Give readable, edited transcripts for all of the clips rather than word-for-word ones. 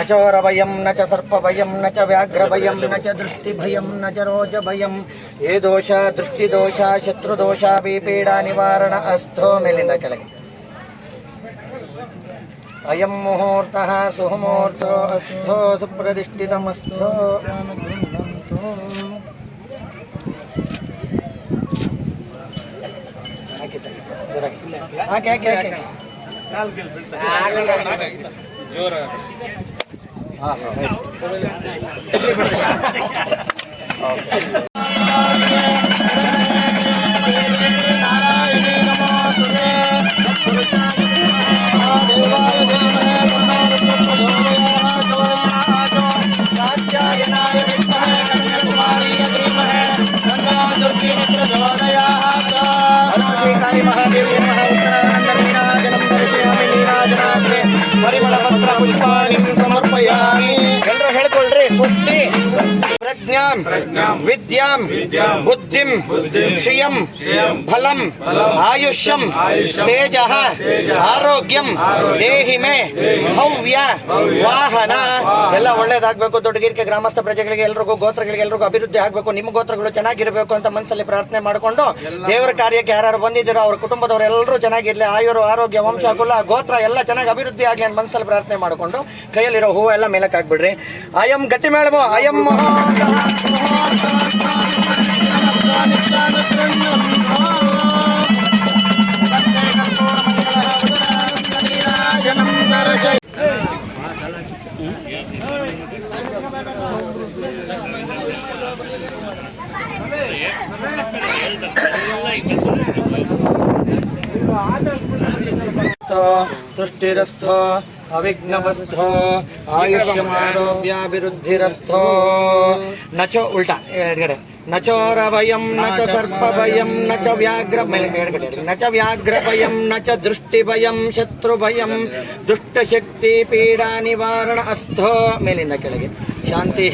चोरभयं न च सर्पभयं न च व्याघ्रभयं न च दृष्टिभयं न च रोजभयं ये दोष दृष्टिदोष शत्रुदोषापि निवारण अस्थो मेलिंद ಕೆಳಗೆ अयं मुहूर्तः सुमुहूर्तो अस्थो सुप्रतिष्ठितमस्थो जोर परिमलपत्र पुष्पाणि समर्पयामि ಎಲ್ಲರೂ ಹೇಳ್ಕೊಳ್ಳ್ರಿ ಸುತ್ತಿ ಪ್ರಜ್ಞಾಂ ವಿದ್ಯಾಂ ಬುದ್ಧಿಂ ಶ್ರಿಯಂ ಫಲಂ ಆಯುಷ್ಯಂ ತೇಜಃ ಆರೋಗ್ಯಂ ದೇಹಿ ಮೇ ಭವ್ಯ ವಾಹನ ಎಲ್ಲ ಒಳ್ಳೇದಾಗಬೇಕು. ದೊಡ್ಡಗಿರಿಕೆ ಗ್ರಾಮಸ್ಥ ಪ್ರಜೆಗಳಿಗೆ ಎಲ್ಲರಿಗೂ ಗೋತ್ರಗಳಿಗೆ ಎಲ್ಲರಿಗೂ ಅಭಿವೃದ್ಧಿ ಆಗಬೇಕು. ನಿಮ್ಮ ಗೋತ್ರಗಳು ಚೆನ್ನಾಗಿರಬೇಕು ಅಂತ ಮನಸ್ಸಲ್ಲಿ ಪ್ರಾರ್ಥನೆ ಮಾಡಿಕೊಂಡು ದೇವರ ಕಾರ್ಯಕ್ಕೆ ಯಾರು ಬಂದಿದ್ದೀರೋ ಅವ್ರ ಕುಟುಂಬದವರೆಲ್ಲರೂ ಚೆನ್ನಾಗಿರ್ಲಿ, ಆಯುರು ಆರೋಗ್ಯ ವಂಶ ಕುಲ ಗೋತ್ರ ಎಲ್ಲ ಚೆನ್ನಾಗಿ ಅಭಿವೃದ್ಧಿ ಆಗಲಿ ಅಂತ ಮನಸ್ಸಲ್ಲಿ ಪ್ರಾರ್ಥನೆ ಮಾಡಿಕೊಂಡು ಕೈಯಲ್ಲಿರೋ ಹೂವು ಎಲ್ಲ ಮೇಲಕ್ಕೆ ಹಾಕ್ಬಿಡ್ರಿ. ಅಯಂ ಗಟ್ಟಿ ಮೇಳಮು ಅಯಂ तुष्टिरस्थो अविघ्नवस्थो आयुष्यमारोग्याभिवृद्धिरस्थो न च उल्टा न चोरभयं न च सर्पभयं न च व्याघ्रभयं न च दृष्टिभयं शत्रुभयं दुष्टशक्ति पीडा निवारण अस्थो मेलिंद ಕೆಳಗೆ शांति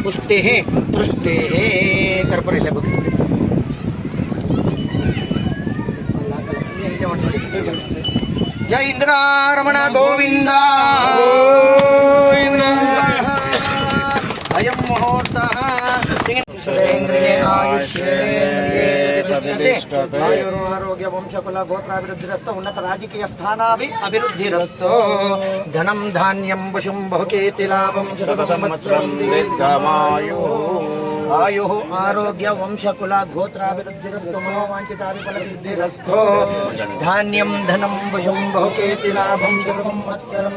पुष्टि तुष्टि कर्पूर इल्ले बग्सि जय इंद्रारमण गोविंद अयं मुहूर्तः आरोग्य वंशकुल गोत्राभिवृद्धिरस्तो उन्नत राजकीय स्थानाभि अभिवृद्धिरस्तो धनं धान्यं वशुं बहुकेति लाभं शतसंवत्सरं दीर्घमायुः आयुः आरोग्य वंशकुल गोत्राभिवृद्धिरस्तो मनोवाञ्छिताभिफलसिद्धिरस्तो धान्यं धनं वशुं बहुकेति लाभं शतसंवत्सरं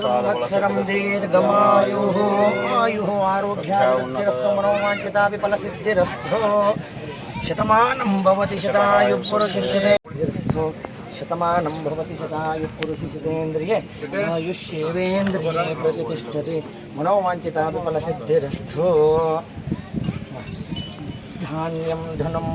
संवत्सरं दीर्घमायुः आयुः आरोग्याभिवृद्धिरस्तो मनोवाञ्छिताभिफलसिद्धिरस्तो शतमानं भवति शतायुः पुरुषस्य शतमानं भवति शतायुः पुरुषेन्द्रिये आयुष्येवेन्द्रिये प्रतिष्ठति मनोवाञ्छिताभिफलसिद्धिरस्तो धान्यं धनं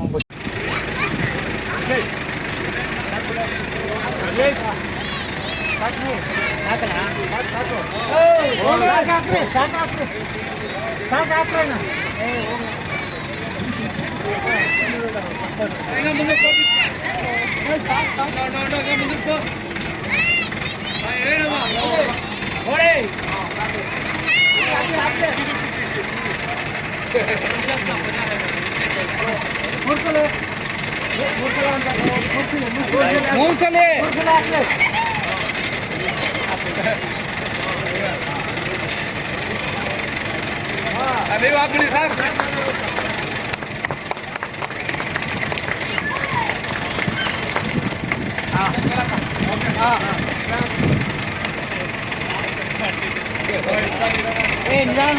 अभी वापस साहब निजाम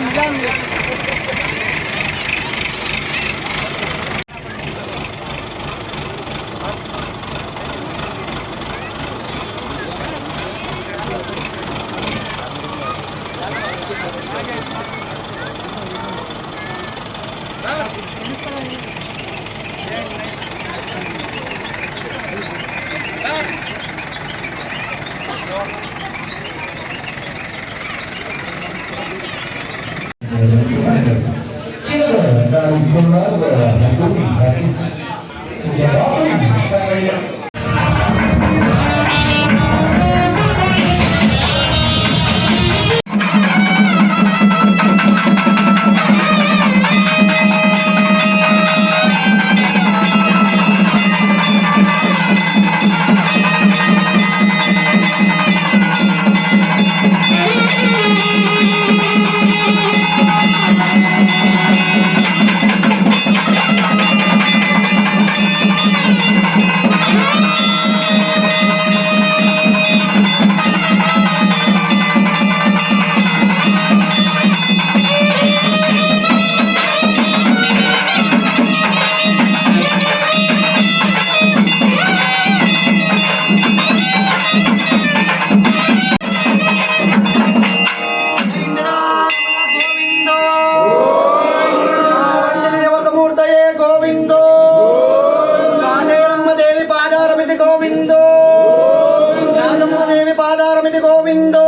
ಗೋವಿಂದೋ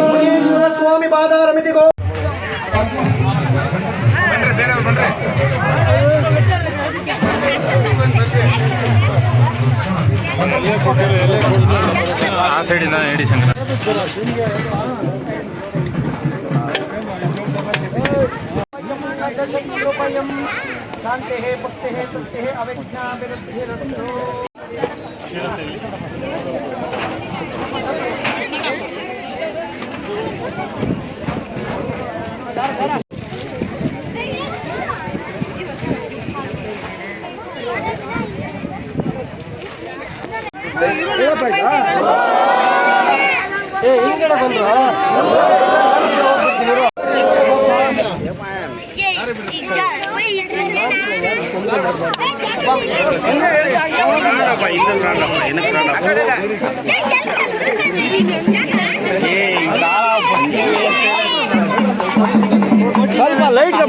ಮುನೀಶ್ವರ ಸ್ವಾಮಿ ಪಾದಾರಮಿತಿ ಗೋ ಆ ಸೈಡಿಂದ ಹೇಳಿ ಶಂಕರ. ಶಾಂತಿ ಭಕ್ತಿ ತೃಪ್ತಿ ಅವಿಜ್ಞಾ ವಿರುದ್ಧಿರಸ್ತು. ಹಿಂಗಡೆ ಬಂದ್ರು ಸ್ವಲ್ಪ ಲೈಟ್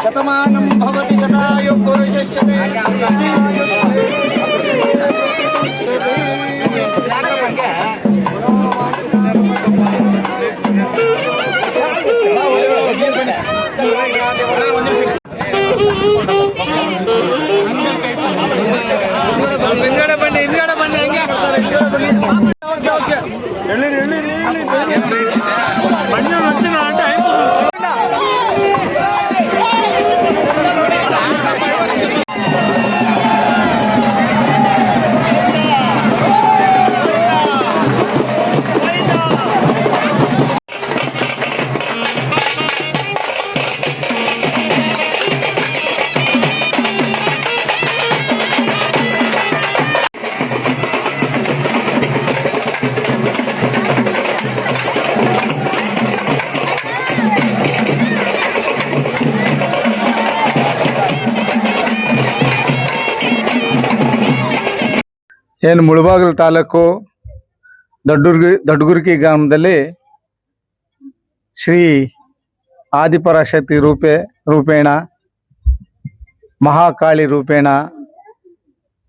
ಶತಮಾನಂ ಭವತಿ ಶತಾಯು ಪುರುಷಶ್ಯತೆ ಹಿಂದ್ಗಡೆ ಬನ್ನಿ ಹೆಂಗೆ ಏನು ಮುಳಬಾಗಿಲು ತಾಲೂಕು ದೊಡ್ಡಗುರ್ಕಿ ಗ್ರಾಮದಲ್ಲಿ ಶ್ರೀ ಆದಿಪರಾಶಕ್ತಿ ರೂಪೇಣ ಮಹಾಕಾಳಿ ರೂಪೇಣ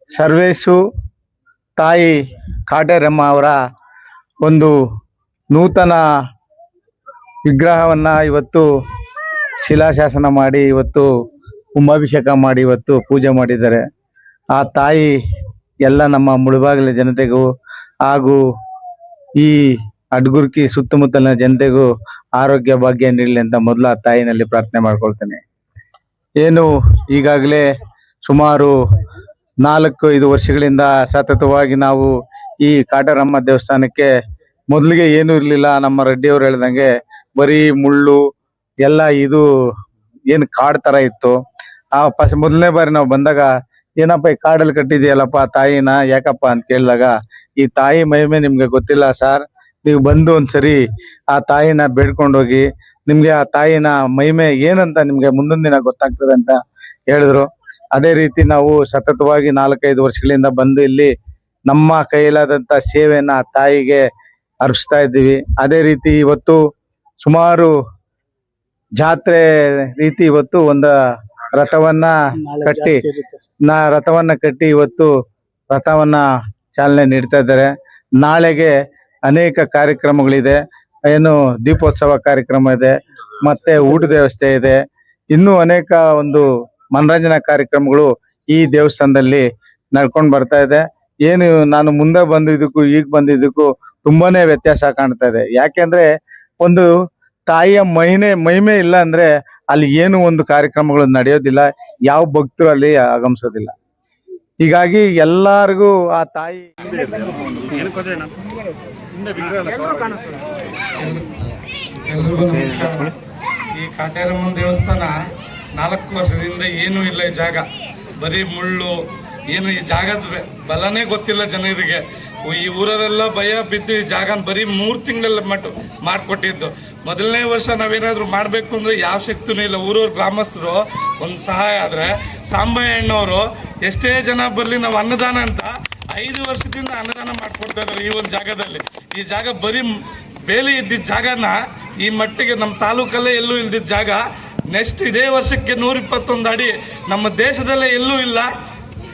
ಸರ್ವೇಶು ತಾಯಿ ಕಾಟೇರಮ್ಮ ಅವರ ಒಂದು ನೂತನ ವಿಗ್ರಹವನ್ನು ಇವತ್ತು ಶಿಲಾಶಾಸನ ಮಾಡಿ ಇವತ್ತು ಕುಂಭಾಭಿಷೇಕ ಮಾಡಿ ಇವತ್ತು ಪೂಜೆ ಮಾಡಿದ್ದಾರೆ. ಆ ತಾಯಿ ಎಲ್ಲ ನಮ್ಮ ಮುಳಬಾಗಿಲ ಜನತೆಗೂ ಹಾಗೂ ಈ ಅಡ್ಗುರ್ಕಿ ಸುತ್ತಮುತ್ತಲಿನ ಜನತೆಗೂ ಆರೋಗ್ಯ ಭಾಗ್ಯ ನೀಡಲಿ ಅಂತ ಮೊದಲು ಆ ತಾಯಿನಲ್ಲಿ ಪ್ರಾರ್ಥನೆ ಮಾಡ್ಕೊಳ್ತೇನೆ. ಏನು ಈಗಾಗಲೇ ಸುಮಾರು 4-5 ವರ್ಷಗಳಿಂದ ಸತತವಾಗಿ ನಾವು ಈ ಕಾಟೇರಮ್ಮ ದೇವಸ್ಥಾನಕ್ಕೆ ಮೊದಲಿಗೆ ಏನೂ ಇರಲಿಲ್ಲ. ನಮ್ಮ ರೆಡ್ಡಿಯವರು ಹೇಳ್ದಂಗೆ ಬರೀ ಮುಳ್ಳು ಎಲ್ಲ ಇದು ಏನು ಕಾಡು ಥರ ಇತ್ತು. ಆ ಮೊದಲನೇ ಬಾರಿ ನಾವು ಬಂದಾಗ ಏನಪ್ಪ ಈ ಕಾಡಲ್ಲಿ ಕಟ್ಟಿದೆಯಲ್ಲಪ್ಪ ತಾಯಿನ ಯಾಕಪ್ಪ ಅಂತ ಕೇಳಿದಾಗ ಈ ತಾಯಿ ಮಹಿಮೆ ನಿಮ್ಗೆ ಗೊತ್ತಿಲ್ಲ ಸರ್, ನೀವು ಬಂದು ಒಂದ್ಸರಿ ಆ ತಾಯಿನ ಬೇಡ್ಕೊಂಡೋಗಿ ನಿಮ್ಗೆ ಆ ತಾಯಿನ ಮಹಿಮೆ ಏನಂತ ನಿಮ್ಗೆ ಮುಂದೊಂದು ದಿನ ಗೊತ್ತಾಗ್ತದೆ ಅಂತ ಹೇಳಿದ್ರು. ಅದೇ ರೀತಿ ನಾವು ಸತತವಾಗಿ 4-5 ವರ್ಷಗಳಿಂದ ಬಂದು ಇಲ್ಲಿ ನಮ್ಮ ಕೈಲಾದಂತ ಸೇವೆಯನ್ನ ಆ ತಾಯಿಗೆ ಅರ್ಪಿಸ್ತಾ ಇದ್ದೀವಿ. ಅದೇ ರೀತಿ ಇವತ್ತು ಸುಮಾರು ಜಾತ್ರೆ ರೀತಿ ಇವತ್ತು ಒಂದು ರಥವನ್ನ ಕಟ್ಟಿ ಇವತ್ತು ರಥವನ್ನ ಚಾಲನೆ ನೀಡ್ತಾ ಇದ್ದಾರೆ. ನಾಳೆಗೆ ಅನೇಕ ಕಾರ್ಯಕ್ರಮಗಳಿದೆ. ಏನು ದೀಪೋತ್ಸವ ಕಾರ್ಯಕ್ರಮ ಇದೆ, ಮತ್ತೆ ಊಟದ ವ್ಯವಸ್ಥೆ ಇದೆ, ಇನ್ನೂ ಅನೇಕ ಒಂದು ಮನರಂಜನಾ ಕಾರ್ಯಕ್ರಮಗಳು ಈ ದೇವಸ್ಥಾನದಲ್ಲಿ ನಡ್ಕೊಂಡು ಬರ್ತಾ ಇದೆ. ಏನು ನಾನು ಮುಂದೆ ಬಂದಿದ್ದಕ್ಕೂ ಈಗ ಬಂದಿದ್ದಕ್ಕೂ ತುಂಬಾನೇ ವ್ಯತ್ಯಾಸ ಕಾಣ್ತಾ ಇದೆ. ಯಾಕೆಂದ್ರೆ ಒಂದು ತಾಯಿಯ ಮಹಿಮೆ ಇಲ್ಲ ಅಂದ್ರೆ ಅಲ್ಲಿ ಏನು ಒಂದು ಕಾರ್ಯಕ್ರಮಗಳು ನಡೆಯೋದಿಲ್ಲ, ಯಾವ ಭಕ್ತರು ಅಲ್ಲಿ ಆಗಮಿಸೋದಿಲ್ಲ. ಹೀಗಾಗಿ ಎಲ್ಲರಿಗೂ ಆ ತಾಯಿ ಈ ಕಾಟೇರಮ್ಮ ದೇವಸ್ಥಾನ 4 ವರ್ಷದಿಂದ ಏನೂ ಇಲ್ಲ. ಈ ಜಾಗ ಬರೀ ಮುಳ್ಳು, ಏನು ಈ ಜಾಗದ ಬಲನೇ ಗೊತ್ತಿಲ್ಲ ಜನರಿಗೆ. ಈ ಊರರೆಲ್ಲ ಭಯ ಬಿದ್ದು ಈ ಜಾಗನ ಬರೀ 3 ತಿಂಗಳಲ್ಲಿ ಮಾಡಿಕೊಟ್ಟಿದ್ದು. ಮೊದಲನೇ ವರ್ಷ ನಾವೇನಾದರೂ ಮಾಡಬೇಕು ಅಂದರೆ ಯಾವ ಶಕ್ತಿನೂ ಇಲ್ಲ. ಊರವ್ರ ಗ್ರಾಮಸ್ಥರು ಒಂದು ಸಹಾಯ ಆದರೆ ಸಾಂಬಯ್ಯಣ್ಣವರು ಎಷ್ಟೇ ಜನ ಬರಲಿ ನಾವು ಅನ್ನದಾನ ಅಂತ 5 ವರ್ಷದಿಂದ ಅನ್ನದಾನ ಮಾಡಿಕೊಡ್ತಾ ಇದ್ದಾರೆ ಈ ಒಂದು ಜಾಗದಲ್ಲಿ. ಈ ಜಾಗ ಬರೀ ಬೇಲಿ ಇದ್ದಿದ್ದ ಜಾಗನ ಈ ಮಟ್ಟಿಗೆ ನಮ್ಮ ತಾಲೂಕಲ್ಲೇ ಎಲ್ಲೂ ಇಲ್ದಿದ್ದ ಜಾಗ ನೆಕ್ಸ್ಟ್ ಇದೇ ವರ್ಷಕ್ಕೆ 121 ಅಡಿ ನಮ್ಮ ದೇಶದಲ್ಲೇ ಎಲ್ಲೂ ಇಲ್ಲ.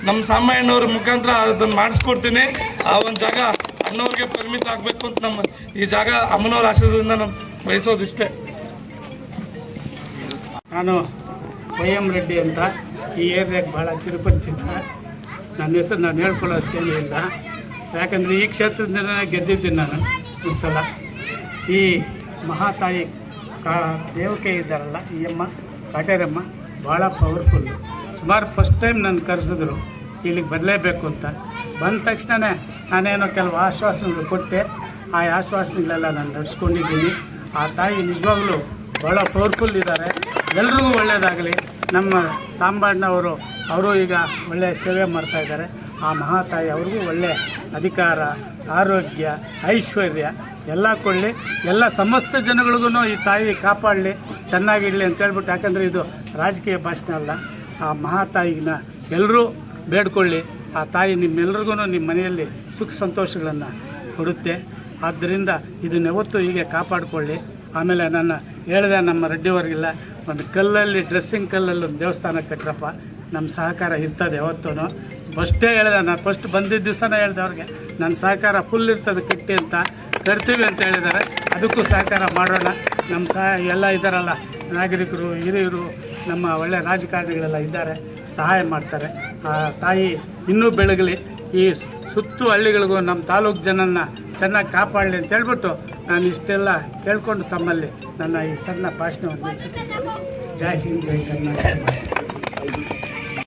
ನಮ್ಮ ಸಾಂಬಯ್ಯಣ್ಣವ್ರ ಮುಖಾಂತರ ಅದನ್ನು ಮಾಡಿಸ್ಕೊಡ್ತೀನಿ. ಆ ಒಂದು ಜಾಗ ಅಣ್ಣವ್ರಿಗೆ ಪರಿಮಿತ ಆಗಬೇಕು ಅಂತ ನಮ್ಮ ಈ ಜಾಗ ಅಮ್ಮನವ್ರ ಆಶೀರ್ವಾದದಿಂದ ನಮ್ಮ ಬಯಸೋದಿಷ್ಟೇ. ನಾನು ವೈ.ಎಂ. ರೆಡ್ಡಿ ಅಂತ ಈ ಏರಿಯಾಗೆ ಭಾಳ ಚಿರಪರಿಚಿತ. ನನ್ನ ಹೆಸರು ನಾನು ಹೇಳ್ಕೊಳ್ಳೋ ಅಷ್ಟೇನೂ ಇಲ್ಲ, ಯಾಕಂದರೆ ಈ ಕ್ಷೇತ್ರದಿಂದ ಗೆದ್ದಿದ್ದೀನಿ ನಾನು ಒಂದು ಸಲ. ಈ ಮಹಾತಾಯಿ ದೇವಕ್ಕೆ ಇದ್ದಾರಲ್ಲ, ಈ ಅಮ್ಮ ಕಾಟೇರಮ್ಮ ಭಾಳ ಪವರ್ಫುಲ್ಲು. ಸುಮಾರು ಫಸ್ಟ್ ಟೈಮ್ ನನ್ನ ಕರೆಸಿದ್ರು ಇಲ್ಲಿಗೆ ಬರಲೇಬೇಕು ಅಂತ. ಬಂದ ತಕ್ಷಣ ನಾನೇನೋ ಕೆಲವು ಆಶ್ವಾಸನೆಗಳು ಕೊಟ್ಟೆ. ಆ ಆಶ್ವಾಸನೆಗಳೆಲ್ಲ ನಾನು ನಡೆಸ್ಕೊಂಡಿದ್ದೀನಿ. ಆ ತಾಯಿ ನಿಜವಾಗ್ಲೂ ಭಾಳ ಪವರ್ಫುಲ್ ಇದ್ದಾರೆ. ಎಲ್ರಿಗೂ ಒಳ್ಳೆಯದಾಗಲಿ. ನಮ್ಮ ಸಾಂಬಣ್ಣವರು ಅವರು ಈಗ ಒಳ್ಳೆಯ ಸೇವೆ ಮಾಡ್ತಾಯಿದ್ದಾರೆ. ಆ ಮಹಾತಾಯಿ ಅವ್ರಿಗೂ ಒಳ್ಳೆಯ ಅಧಿಕಾರ, ಆರೋಗ್ಯ, ಐಶ್ವರ್ಯ ಎಲ್ಲ ಕೊಡಲಿ. ಎಲ್ಲ ಸಮಸ್ತ ಜನಗಳಿಗೂ ಈ ತಾಯಿ ಕಾಪಾಡಲಿ, ಚೆನ್ನಾಗಿಡಲಿ ಅಂತ ಹೇಳ್ಬಿಟ್ಟು. ಯಾಕಂದರೆ ಇದು ರಾಜಕೀಯ ಭಾಷಣ ಅಲ್ಲ. ಆ ಮಹಾತಾಯಿನ ಎಲ್ಲರೂ ಬೇಡ್ಕೊಳ್ಳಿ. ಆ ತಾಯಿ ನಿಮ್ಮೆಲ್ರಿಗೂ ನಿಮ್ಮ ಮನೆಯಲ್ಲಿ ಸುಖ ಸಂತೋಷಗಳನ್ನು ಕೊಡುತ್ತೆ. ಆದ್ದರಿಂದ ಇದನ್ನ ಯಾವತ್ತೂ ಹೀಗೆ ಕಾಪಾಡಿಕೊಳ್ಳಿ. ಆಮೇಲೆ ನನ್ನ ಹೇಳಿದೆ ನಮ್ಮ ರೆಡ್ಡಿಯವರಿಗೆಲ್ಲ ಒಂದು ಕಲ್ಲಲ್ಲಿ ಡ್ರೆಸ್ಸಿಂಗ್ ಕಲ್ಲಲ್ಲಿ ಒಂದು ದೇವಸ್ಥಾನ ಕಟ್ರಪ್ಪ, ನಮ್ಮ ಸಹಕಾರ ಇರ್ತದೆ ಯಾವತ್ತೂ. ಫಸ್ಟೇ ಹೇಳಿದೆ, ನಾನು ಫಸ್ಟ್ ಬಂದಿದ್ದ ದಿವಸನೇ ಹೇಳಿದೆ ಅವ್ರಿಗೆ, ನನ್ನ ಸಹಕಾರ ಫುಲ್ ಇರ್ತದೆ ಕಟ್ಟಿ ಅಂತ, ಕಟ್ತೀವಿ ಅಂತ ಹೇಳಿದ್ದಾರೆ. ಅದಕ್ಕೂ ಸಹಕಾರ ಮಾಡೋಣ. ನಮ್ಮ ಎಲ್ಲ ಇದ್ದಾರಲ್ಲ ನಾಗರಿಕರು, ಹಿರಿಯರು, ನಮ್ಮ ಒಳ್ಳೆಯ ರಾಜಕಾರಣಿಗಳೆಲ್ಲ ಇದ್ದಾರೆ, ಸಹಾಯ ಮಾಡ್ತಾರೆ. ಆ ತಾಯಿ ಇನ್ನೂ ಬೆಳಗಲಿ, ಈ ಸುತ್ತು ಹಳ್ಳಿಗಳಿಗೂ ನಮ್ಮ ತಾಲೂಕು ಜನನ್ನ ಚೆನ್ನಾಗಿ ಕಾಪಾಡಲಿ ಅಂತ ಹೇಳ್ಬಿಟ್ಟು ನಾನು ಇಷ್ಟೆಲ್ಲ ಕೇಳ್ಕೊಂಡು ತಮ್ಮಲ್ಲಿ ನನ್ನ ಈ ಸಣ್ಣ ಭಾಷಣವನ್ನು ನಿಲ್ಲಿಸುತ್ತಿದ್ದೇನೆ. ಜೈ ಹಿಂದ್, ಜೈ ಕರ್ನಾಟಕ.